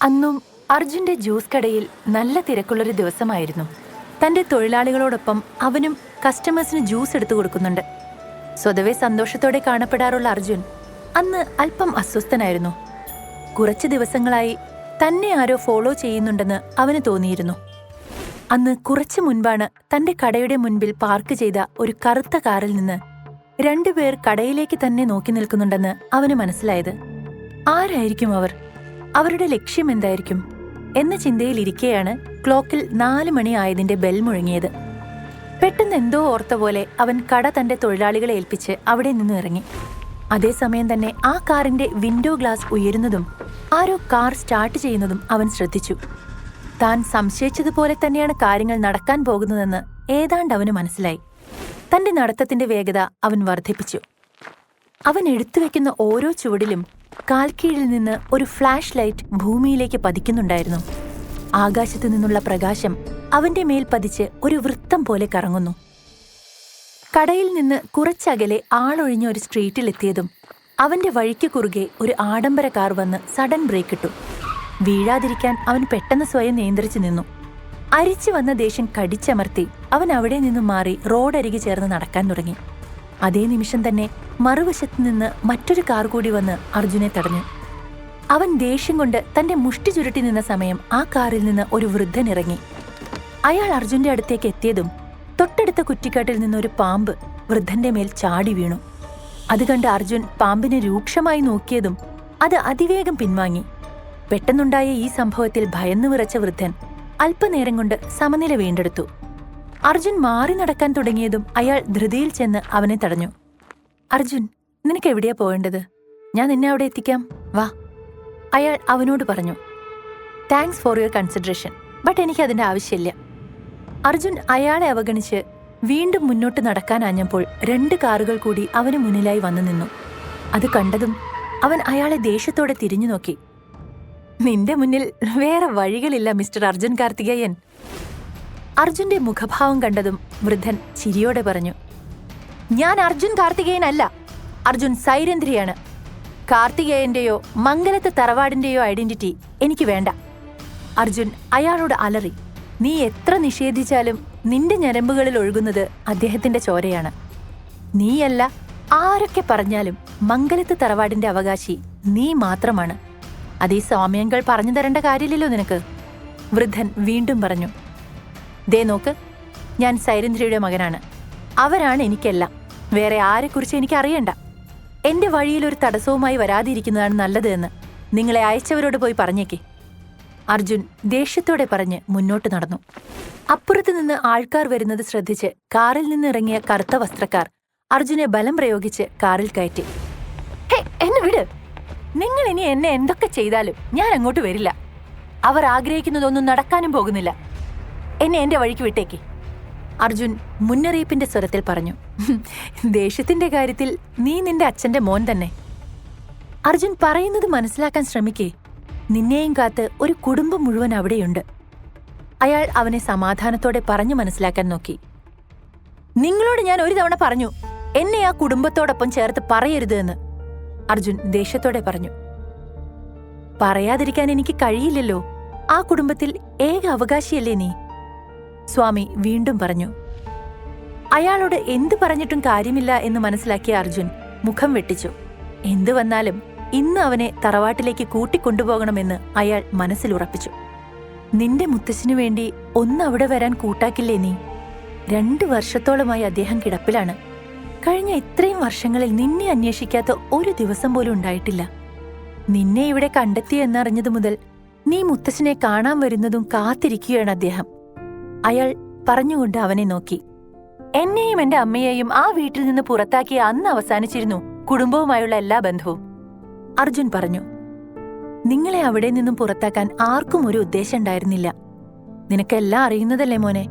അന്നും അർജുന്റെ ജ്യൂസ് കടയിൽ നല്ല തിരക്കുള്ളൊരു ദിവസമായിരുന്നു. തന്റെ തൊഴിലാളികളോടൊപ്പം അവനും കസ്റ്റമേഴ്സിന് ജ്യൂസ് എടുത്തു കൊടുക്കുന്നുണ്ട്. സ്വതവേ സന്തോഷത്തോടെ കാണപ്പെടാറുള്ള അർജുൻ അന്ന് അല്പം അസ്വസ്ഥനായിരുന്നു. കുറച്ചു ദിവസങ്ങളായി തന്നെ ആരോ ഫോളോ ചെയ്യുന്നുണ്ടെന്ന് അവന് തോന്നിയിരുന്നു. അന്ന് കുറച്ചു മുൻപാണ് തന്റെ കടയുടെ മുൻപിൽ പാർക്ക് ചെയ്ത ഒരു കറുത്ത കാറിൽ നിന്ന് രണ്ടുപേർ കടയിലേക്ക് തന്നെ നോക്കി നിൽക്കുന്നുണ്ടെന്ന് അവന് മനസ്സിലായത്. ആരായിരിക്കും അവർ? അവരുടെ ലക്ഷ്യം എന്തായിരിക്കും എന്ന ചിന്തയിലിരിക്കെയാണ് ക്ലോക്കിൽ 4 മണി ആയതിന്റെ ബെൽ മുഴങ്ങിയത്. പെട്ടെന്ന് എന്തോ ഓർത്ത പോലെ അവൻ കട തന്റെ തൊഴിലാളികളെ ഏൽപ്പിച്ച് അവിടെ നിന്ന് ഇറങ്ങി. അതേസമയം തന്നെ ആ കാറിന്റെ വിൻഡോ ഗ്ലാസ് ഉയരുന്നതും ആരോ കാർ സ്റ്റാർട്ട് ചെയ്യുന്നതും അവൻ ശ്രദ്ധിച്ചു. താൻ സംശയിച്ചതുപോലെ തന്നെയാണ് കാര്യങ്ങൾ നടക്കാൻ പോകുന്നതെന്ന് ഏതാണ്ട് അവന് മനസ്സിലായി. തന്റെ നടത്തത്തിന്റെ വേഗത അവൻ വർദ്ധിപ്പിച്ചു. അവൻ എടുത്തുവെക്കുന്ന ഓരോ ചുവടിലും കാൽക്കീഴിൽ നിന്ന് ഒരു ഫ്ലാഷ് ലൈറ്റ് ഭൂമിയിലേക്ക് പതിക്കുന്നുണ്ടായിരുന്നു. ആകാശത്തു നിന്നുള്ള പ്രകാശം അവന്റെ മേൽ പതിച്ച് ഒരു വൃത്തം പോലെ കറങ്ങുന്നു. കടയിൽ നിന്ന് കുറച്ചകലെ ആളൊഴിഞ്ഞ ഒരു സ്ട്രീറ്റിലെത്തിയതും അവന്റെ വഴിക്ക് കുറുകെ ഒരു ആഡംബര കാർ വന്ന് സഡൻ ബ്രേക്ക് ഇട്ടു. വീഴാതിരിക്കാൻ അവൻ പെട്ടെന്ന് സ്വയം നിയന്ത്രിച്ചു നിന്നു. അരിച്ചു വന്ന ദേഷ്യം കടിച്ചമർത്തി അവൻ അവിടെ നിന്നും മാറി റോഡരികെ ചേർന്ന് നടക്കാൻ തുടങ്ങി. അതേ നിമിഷം തന്നെ മറുവശത്തു നിന്ന് മറ്റൊരു കാർ കൂടി വന്ന് അർജുനെ തടഞ്ഞു. അവൻ ദേഷ്യം കൊണ്ട് തന്റെ മുഷ്ടി ചുരുട്ടി നിന്ന സമയം ആ കാറിൽ നിന്ന് ഒരു വൃദ്ധൻ ഇറങ്ങി. അയാൾ അർജുന്റെ അടുത്തേക്ക് എത്തിയതും തൊട്ടടുത്ത കുറ്റിക്കാട്ടിൽ നിന്നൊരു പാമ്പ് വൃദ്ധന്റെ മേൽ ചാടി വീണു. അത് കണ്ട് അർജുൻ പാമ്പിനെ രൂക്ഷമായി നോക്കിയതും അത് അതിവേഗം പിൻവാങ്ങി. പെട്ടെന്നുണ്ടായ ഈ സംഭവത്തിൽ ഭയന്നു വിറച്ച വൃദ്ധൻ അല്പനേരം കൊണ്ട് സമനില വീണ്ടെടുത്തു. അർജുൻ മാറി നടക്കാൻ തുടങ്ങിയതും അയാൾ ധൃതിയിൽ ചെന്ന് അവനെ തടഞ്ഞു. അർജുൻ, നിനക്ക് എവിടെയാ പോകേണ്ടത്? ഞാൻ നിന്നെ അവിടെ എത്തിക്കാം, വാ, അയാൾ അവനോട് പറഞ്ഞു. Thanks for your consideration, but എനിക്ക് അതിന്റെ ആവശ്യമില്ല. അർജുൻ അയാളെ അവഗണിച്ച് വീണ്ടും മുന്നോട്ട് നടക്കാനാഞ്ഞപ്പോൾ 2 കാറുകൾ കൂടി അവന് മുന്നിലായി വന്നു നിന്നു. അത് കണ്ടതും അവൻ അയാളെ ദേഷ്യത്തോടെ തിരിഞ്ഞു നോക്കി. നിന്റെ മുന്നിൽ വേറെ വഴികളില്ല മിസ്റ്റർ അർജുൻ കാർത്തികേയൻ. അർജുന്റെ മുഖഭാവം കണ്ടതും വൃദ്ധൻ ചിരിയോടെ പറഞ്ഞു, ഞാൻ അർജുൻ കാർത്തികേയൻ അല്ല, അർജുൻ സൈരന്ധ്രിയാണ്. കാർത്തികേയന്റെയോ മംഗലത്ത് തറവാടിന്റെയോ ഐഡന്റിറ്റി എനിക്ക് വേണ്ട. അർജുൻ അയാളോട് അലറി. നീ എത്ര നിഷേധിച്ചാലും നിന്റെ ഞരമ്പുകളിൽ ഒഴുകുന്നത് അദ്ദേഹത്തിന്റെ ചോരയാണ്. നീയല്ല, ആരൊക്കെ പറഞ്ഞാലും മംഗലത്ത് തറവാടിന്റെ അവകാശി നീ മാത്രമാണ്. അതീ സ്വാമിയങ്ങൾ പറഞ്ഞു തരേണ്ട കാര്യമില്ലല്ലോ നിനക്ക്. വൃദ്ധൻ വീണ്ടും പറഞ്ഞു, ദേ നോക്ക്, ഞാൻ സൈരന്ധ്രിയുടെ മകനാണ്. അവരാണ് എനിക്കെല്ലാം. വേറെ ആരെക്കുറിച്ച് എനിക്ക് അറിയണ്ട. എന്റെ വഴിയിൽ ഒരു തടസ്സവുമായി വരാതിരിക്കുന്നതാണ് നല്ലത് എന്ന് നിങ്ങളെ അയച്ചവരോട് പോയി പറഞ്ഞേക്കേ. അർജുൻ ദേഷ്യത്തോടെ പറഞ്ഞ് മുന്നോട്ട് നടന്നു. അപ്പുറത്തു നിന്ന് ആൾക്കാർ വരുന്നത് ശ്രദ്ധിച്ച് കാറിൽ നിന്ന് ഇറങ്ങിയ കറുത്ത വസ്ത്രക്കാർ അർജുനെ ബലം പ്രയോഗിച്ച് കാറിൽ കയറ്റി. ഹേ, എന്നെ വിട്. നിങ്ങൾ ഇനി എന്നെ എന്തൊക്കെ ചെയ്താലും ഞാൻ അങ്ങോട്ട് വരില്ല. അവർ ആഗ്രഹിക്കുന്നതൊന്നും നടക്കാനും പോകുന്നില്ല. എന്നെ എന്റെ വഴിക്ക് വിട്ടേക്ക്, അർജുൻ മുന്നറിയിപ്പിന്റെ സ്വരത്തിൽ പറഞ്ഞു. ദേഷ്യത്തിന്റെ കാര്യത്തിൽ നീ നിന്റെ അച്ഛന്റെ മോൻ തന്നെ. അർജുൻ പറയുന്നത് മനസ്സിലാക്കാൻ ശ്രമിക്കേ. നിന്നെയും കാത്ത് ഒരു കുടുംബം മുഴുവൻ അവിടെയുണ്ട്. അയാൾ അവനെ സമാധാനത്തോടെ പറഞ്ഞു മനസ്സിലാക്കാൻ നോക്കി. നിങ്ങളോട് ഞാൻ ഒരു തവണ പറഞ്ഞു, എന്നെ ആ കുടുംബത്തോടൊപ്പം ചേർത്ത് പറയരുത് എന്ന്, അർജുൻ ദേഷ്യത്തോടെ പറഞ്ഞു. പറയാതിരിക്കാൻ എനിക്ക് കഴിയില്ലല്ലോ. ആ കുടുംബത്തിൽ ഏക അവകാശിയല്ലേ നീ, സ്വാമി വീണ്ടും പറഞ്ഞു. അയാളോട് എന്തു പറഞ്ഞിട്ടും കാര്യമില്ല എന്ന് മനസ്സിലാക്കിയ അർജുൻ മുഖം വെട്ടിച്ചു. എന്തു വന്നാലും ഇന്ന് അവനെ തറവാട്ടിലേക്ക് കൂട്ടിക്കൊണ്ടുപോകണമെന്ന് അയാൾ മനസ്സിലുറപ്പിച്ചു. നിന്റെ മുത്തശ്ശിനു വേണ്ടി അവിടെ വരാൻ കൂട്ടാക്കില്ലേ നീ? 2 വർഷത്തോളമായി അദ്ദേഹം കിടപ്പിലാണ്. കഴിഞ്ഞ ഇത്രയും വർഷങ്ങളിൽ നിന്നെ അന്വേഷിക്കാത്ത ഒരു ദിവസം പോലും ഉണ്ടായിട്ടില്ല. നിന്നെ ഇവിടെ കണ്ടെത്തി എന്നറിഞ്ഞതു മുതൽ നീ മുത്തശ്ശനെ കാണാൻ വരുന്നതും കാത്തിരിക്കുകയാണ് അദ്ദേഹം, അയാൾ പറഞ്ഞുകൊണ്ട് അവനെ നോക്കി. എന്നെയും എന്റെ അമ്മയെയും ആ വീട്ടിൽ നിന്ന് പുറത്താക്കിയ അന്ന് അവസാനിച്ചിരുന്നു കുടുംബവുമായുള്ള എല്ലാ ബന്ധവും, അർജുൻ പറഞ്ഞു. നിങ്ങളെ അവിടെ നിന്നും പുറത്താക്കാൻ ആർക്കും ഒരു ഉദ്ദേശം ഉണ്ടായിരുന്നില്ല. നിനക്കെല്ലാം അറിയുന്നതല്ലേ മോനെ,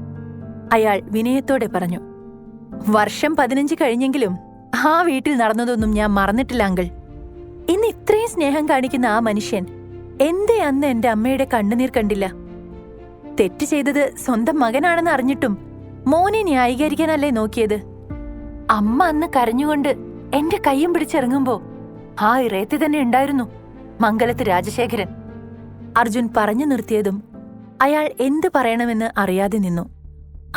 അയാൾ വിനയത്തോടെ പറഞ്ഞു. വർഷം 15 കഴിഞ്ഞെങ്കിലും ആ വീട്ടിൽ നടന്നതൊന്നും ഞാൻ മറന്നിട്ടില്ല അങ്കിൾ. ഇന്ന് ഇത്രയും സ്നേഹം കാണിക്കുന്ന ആ മനുഷ്യൻ എന്തേ അന്ന് എന്റെ അമ്മയുടെ കണ്ണുനീർ കണ്ടില്ല? തെറ്റ് ചെയ്തത് സ്വന്തം മകനാണെന്ന് അറിഞ്ഞിട്ടും മോനെ ന്യായീകരിക്കാനല്ലേ നോക്കിയത്? അമ്മ അന്ന് കരഞ്ഞുകൊണ്ട് എന്റെ കയ്യും പിടിച്ചിറങ്ങുമ്പോ ആ ഇറയത്തി തന്നെ ഉണ്ടായിരുന്നു മംഗലത്ത് രാജശേഖരൻ. അർജുൻ പറഞ്ഞു നിർത്തിയതും അയാൾ എന്തു പറയണമെന്ന് അറിയാതെ നിന്നു.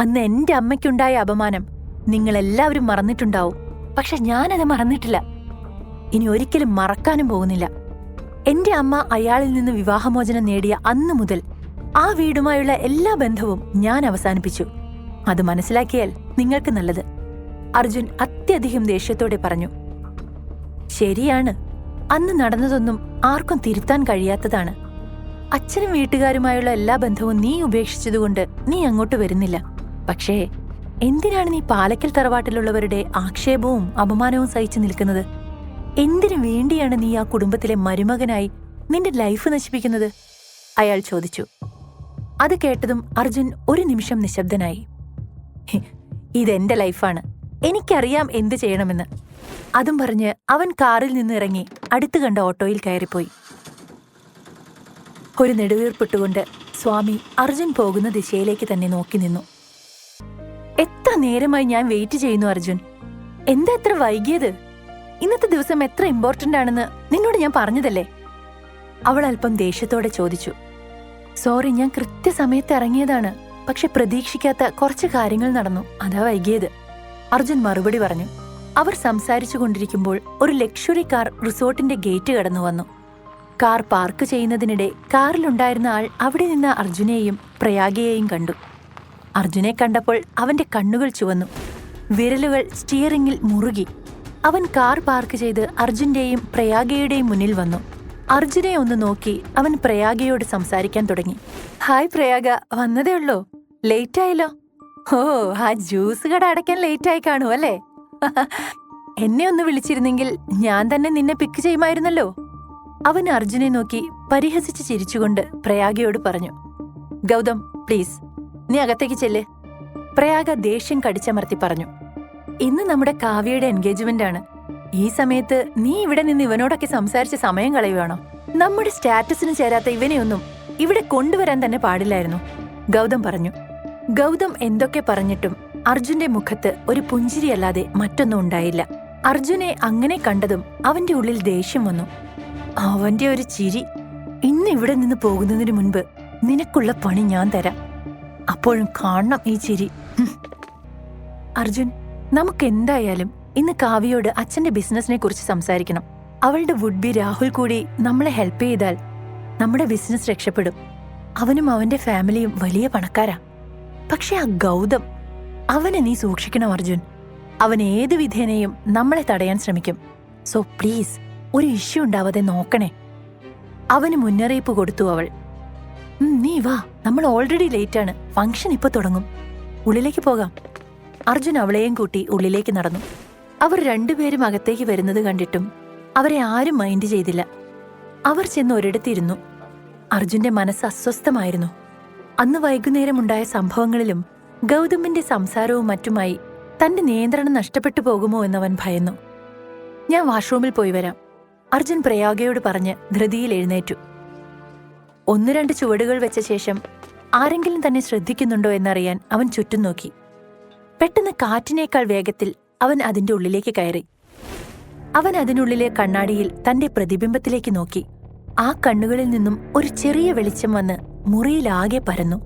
അന്ന് എന്റെ അമ്മയ്ക്കുണ്ടായ അപമാനം നിങ്ങളെല്ലാവരും മറന്നിട്ടുണ്ടാവും. പക്ഷെ ഞാനത് മറന്നിട്ടില്ല. ഇനി ഒരിക്കലും മറക്കാനും പോകുന്നില്ല. എന്റെ അമ്മ അയാളിൽ നിന്ന് വിവാഹമോചനം നേടിയ അന്നു മുതൽ ആ വീടുമായുള്ള എല്ലാ ബന്ധവും ഞാൻ അവസാനിപ്പിച്ചു. അത് മനസ്സിലാക്കിയാൽ നിങ്ങൾക്ക് നല്ലത്. അർജുൻ അത്യധികം ദേഷ്യത്തോടെ പറഞ്ഞു. ശരിയാണ്, അന്ന് നടന്നതൊന്നും ആർക്കും തിരുത്താൻ കഴിയാത്തതാണ്. അച്ഛനും വീട്ടുകാരുമായുള്ള എല്ലാ ബന്ധവും നീ ഉപേക്ഷിച്ചതുകൊണ്ട് നീ അങ്ങോട്ട് വരുന്നില്ല. പക്ഷേ എന്തിനാണ് നീ പാലക്കൽ തറവാട്ടിലുള്ളവരുടെ ആക്ഷേപവും അപമാനവും സഹിച്ചു നിൽക്കുന്നത്? എന്തിനു വേണ്ടിയാണ് നീ ആ കുടുംബത്തിലെ മരുമകനായി നിന്റെ ലൈഫ് നശിപ്പിക്കുന്നത്? അയാൾ ചോദിച്ചു. അത് കേട്ടതും അർജുൻ ഒരു നിമിഷം നിശബ്ദനായി. ഇതെന്റെ ലൈഫാണ്, എനിക്കറിയാം എന്തു ചെയ്യണമെന്ന്. അതും പറഞ്ഞ് അവൻ കാറിൽ നിന്നിറങ്ങി അടുത്തു കണ്ട ഓട്ടോയിൽ കയറിപ്പോയി. ഒരു നെടുവീർപ്പിട്ടുകൊണ്ട് സ്വാമി അർജുൻ പോകുന്ന ദിശയിലേക്ക് തന്നെ നോക്കി നിന്നു. എത്ര നേരമായി ഞാൻ വെയിറ്റ് ചെയ്യുന്നു അർജുൻ. എന്താ എത്ര വൈകിയത്? ഇന്നത്തെ ദിവസം എത്ര ഇമ്പോർട്ടന്റ് ആണെന്ന് നിന്നോട് ഞാൻ പറഞ്ഞതല്ലേ? അവൾ അല്പം ദേഷ്യത്തോടെ ചോദിച്ചു. സോറി, ഞാൻ കൃത്യസമയത്ത് ഇറങ്ങിയതാണ്. പക്ഷെ പ്രതീക്ഷിക്കാത്ത കുറച്ച് കാര്യങ്ങൾ നടന്നു, അതാ വൈകിയത്. അർജുൻ മറുപടി പറഞ്ഞു. അവർ സംസാരിച്ചു കൊണ്ടിരിക്കുമ്പോൾ ഒരു ലക്ഷറി കാർ റിസോർട്ടിന്റെ ഗേറ്റ് കടന്നു വന്നു. കാർ പാർക്ക് ചെയ്യുന്നതിനിടെ കാറിലുണ്ടായിരുന്ന ആൾ അവിടെ നിന്ന് അർജുനെയും പ്രയാഗയെയും കണ്ടു. അർജുനെ കണ്ടപ്പോൾ അവന്റെ കണ്ണുകൾ ചുവന്നു, വിരലുകൾ സ്റ്റിയറിംഗിൽ മുറുകി. അവൻ കാർ പാർക്ക് ചെയ്ത് അർജുന്റെയും പ്രയാഗയുടെയും മുന്നിൽ വന്നു. അർജുനെ ഒന്ന് നോക്കി അവൻ പ്രയാഗയോട് സംസാരിക്കാൻ തുടങ്ങി. ഹായ് പ്രയാഗ, വന്നതേ ഉള്ളോ? ലേറ്റ് ആയല്ലോ. ഓ, ആ ജ്യൂസ് കട അടയ്ക്കാൻ ലേറ്റ് ആയി കാണൂ അല്ലേ? എന്നെ ഒന്ന് വിളിച്ചിരുന്നെങ്കിൽ ഞാൻ തന്നെ നിന്നെ പിക്ക് ചെയ്യുമായിരുന്നല്ലോ. അവൻ അർജുനെ നോക്കി പരിഹസിച്ച് ചിരിച്ചുകൊണ്ട് പ്രയാഗയോട് പറഞ്ഞു. ഗൗതം, പ്ലീസ് നീ അകത്തേക്ക് ചെല്ല്. പ്രയാഗ ദേഷ്യം കടിച്ചമർത്തി പറഞ്ഞു. ഇന്ന് നമ്മുടെ കാവ്യയുടെ എൻഗേജ്മെന്റ് ആണ്. ഈ സമയത്ത് നീ ഇവിടെ നിന്ന് ഇവനോടൊക്കെ സംസാരിച്ച് സമയം കളയുവാണോ? നമ്മുടെ സ്റ്റാറ്റസിന് ചേരാത്ത ഇവനെയൊന്നും ഇവിടെ കൊണ്ടുവരാൻ തന്നെ പാടില്ലായിരുന്നു, ഗൗതം പറഞ്ഞു. ഗൗതം എന്തൊക്കെ പറഞ്ഞിട്ടും അർജുന്റെ മുഖത്ത് ഒരു പുഞ്ചിരിയല്ലാതെ മറ്റൊന്നും ഉണ്ടായില്ല. അർജുനെ അങ്ങനെ കണ്ടതും അവന്റെ ഉള്ളിൽ ദേഷ്യം വന്നു. അവന്റെ ഒരു ചിരി. ഇന്ന് ഇവിടെ നിന്ന് പോകുന്നതിന് മുൻപ് നിനക്കുള്ള പണി ഞാൻ തരാം. അപ്പോഴും കാണണം ഈ ചിരി. അർജുൻ, നമുക്കെന്തായാലും ഇന്ന് കാവ്യയോട് അച്ഛന്റെ ബിസിനസിനെ കുറിച്ച് സംസാരിക്കണം. അവളുടെ വുഡ് ബി രാഹുൽ കൂടി നമ്മളെ ഹെൽപ്പ് ചെയ്താൽ നമ്മുടെ ബിസിനസ് രക്ഷപ്പെടും. അവനും അവന്റെ ഫാമിലിയും വലിയ പണക്കാരാ. പക്ഷെ ആ ഗൗതം, അവനെ നീ സൂക്ഷിക്കണം അർജുൻ. അവൻ ഏത് വിധേനയും നമ്മളെ തടയാൻ ശ്രമിക്കും. സോ പ്ലീസ് ഒരു ഇഷ്യൂ ഉണ്ടാവാതെ നോക്കണേ. അവന് മുന്നറിയിപ്പ് കൊടുത്തു അവൾ. നീ വാ, നമ്മൾ ഓൾറെഡി ലേറ്റാണ്. ഫംഗ്ഷൻ ഇപ്പൊ തുടങ്ങും. ഉള്ളിലേക്ക് പോകാം. അർജുൻ അവളെയും കൂട്ടി ഉള്ളിലേക്ക് നടന്നു. അവർ രണ്ടുപേരും അകത്തേക്ക് വരുന്നത് കണ്ടിട്ടും അവരെ ആരും മൈൻഡ് ചെയ്തില്ല. അവർ ചെന്ന് ഒരിടത്തിരുന്നു. അർജുന്റെ മനസ്സ് അസ്വസ്ഥമായിരുന്നു. അന്ന് വൈകുന്നേരമുണ്ടായ സംഭവങ്ങളിലും ഗൗതമിന്റെ സംസാരവും മറ്റുമായി തന്റെ നിയന്ത്രണം നഷ്ടപ്പെട്ടു പോകുമോ എന്നവൻ ഭയന്നു. ഞാൻ വാഷ്റൂമിൽ പോയി വരാം, അർജുൻ പ്രയാഗയോട് പറഞ്ഞ് ധൃതിയിൽ എഴുന്നേറ്റു. 1-2 ചുവടുകൾ വെച്ച ശേഷം ആരെങ്കിലും തന്നെ ശ്രദ്ധിക്കുന്നുണ്ടോ എന്നറിയാൻ അവൻ ചുറ്റും നോക്കി. പെട്ടെന്ന് കാറ്റിനേക്കാൾ വേഗത്തിൽ അവൻ അതിന്റെ ഉള്ളിലേക്ക് കയറി. അവൻ അതിനുള്ളിലെ കണ്ണാടിയിൽ തന്റെ പ്രതിബിംബത്തിലേക്ക് നോക്കി. ആ കണ്ണുകളിൽ നിന്നും ഒരു ചെറിയ വെളിച്ചം വന്ന് മുറിയിലാകെ പരന്നു.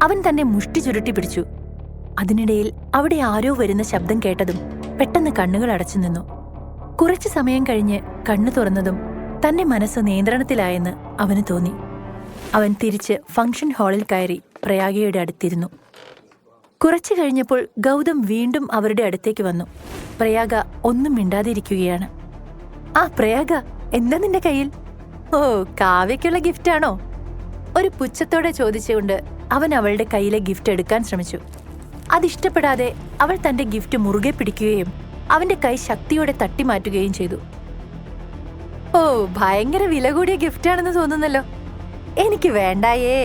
അവൻ തന്നെ മുഷ്ടി ചുരുട്ടി പിടിച്ചു. അതിനിടയിൽ അവിടെ ആരോ വരുന്ന ശബ്ദം കേട്ടതും പെട്ടെന്ന് കണ്ണുകൾ അടച്ചു നിന്നു. കുറച്ചു സമയം കഴിഞ്ഞ് കണ്ണു തുറന്നതും തന്റെ മനസ്സ് നിയന്ത്രണത്തിലായെന്ന് അവന് തോന്നി. അവൻ തിരിച്ച് ഫംഗ്ഷൻ ഹാളിൽ കയറി പ്രയാഗയുടെ അടുത്തിരുന്നു. കുറച്ചു കഴിഞ്ഞപ്പോൾ ഗൗതം വീണ്ടും അവരുടെ അടുത്തേക്ക് വന്നു. പ്രയാഗ ഒന്നും മിണ്ടാതിരിക്കുകയാണ്. ആ പ്രയാഗ, എന്താ നിന്റെ കയ്യിൽ? ഓ, കാവ്യയ്ക്കുള്ള ഗിഫ്റ്റാണോ? ഒരു പുച്ഛത്തോടെ ചോദിച്ചുകൊണ്ട് അവൻ അവളുടെ കയ്യിലെ ഗിഫ്റ്റ് എടുക്കാൻ ശ്രമിച്ചു. അതിഷ്ടപ്പെടാതെ അവൾ തന്റെ ഗിഫ്റ്റ് മുറുകെ പിടിക്കുകയും അവന്റെ കൈ ശക്തിയോടെ തട്ടിമാറ്റുകയും ചെയ്തു. ഓ, ഭയങ്കര വില കൂടിയ ഗിഫ്റ്റാണെന്ന് തോന്നുന്നല്ലോ. എനിക്ക് വേണ്ടായേ.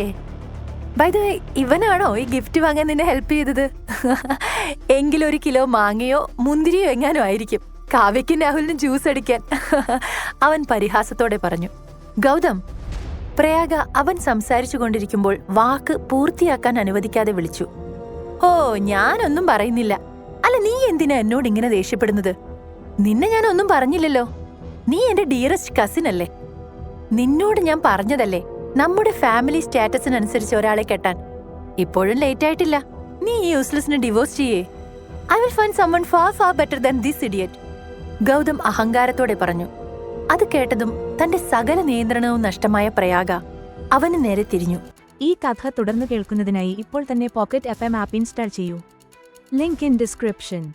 ബൈ ദ വേ, ഇവനാണോ ഈ ഗിഫ്റ്റ് വാങ്ങാൻ നിന്നെ ഹെൽപ്പ് ചെയ്തത്? എങ്കിലും 1 കിലോ മാങ്ങയോ മുന്തിരിയോ എങ്ങാനോ ആയിരിക്കും കാവ്യയ്ക്കും രാഹുലിനും ജ്യൂസ് അടിക്കാൻ, അവൻ പരിഹാസത്തോടെ പറഞ്ഞു. ഗൗതം, പ്രയാഗ അവൻ സംസാരിച്ചു കൊണ്ടിരിക്കുമ്പോൾ വാക്ക് പൂർത്തിയാക്കാൻ അനുവദിക്കാതെ വിളിച്ചു. ഓ, ഞാനൊന്നും പറയുന്നില്ല. അല്ല, നീ എന്തിനാ എന്നോട് ഇങ്ങനെ ദേഷ്യപ്പെടുന്നത്? നിന്നെ ഞാൻ ഒന്നും പറഞ്ഞില്ലല്ലോ. നീ എന്റെ ഡിയറസ്റ്റ് കസിൻ അല്ലേ. നിന്നോട് ഞാൻ പറഞ്ഞതല്ലേ നമ്മുടെ ഫാമിലി സ്റ്റാറ്റസിനനുസരിച്ച് ഒരാളെ കെട്ടാൻ ഇപ്പോഴും ലേറ്റ് ആയിട്ടില്ല. നീ ഈ യൂസ്ലെസ്സിനെ ഡിവോഴ്സ് ചെയ്യേ. I will find someone far far better than this idiot. Gautam അഹങ്കാരത്തോടെ പറഞ്ഞു. അത് കേട്ടതും തന്റെ സകല നിയന്ത്രണവും നഷ്ടമായ പ്രയാഗ അവന് നേരെ തിരിഞ്ഞു. ഈ കഥ തുടർന്ന് കേൾക്കുന്നതിനായി ഇപ്പോൾ തന്നെ പോക്കറ്റ് FM ആപ്പ് ഇൻസ്റ്റാൾ ചെയ്യൂ. Link in description.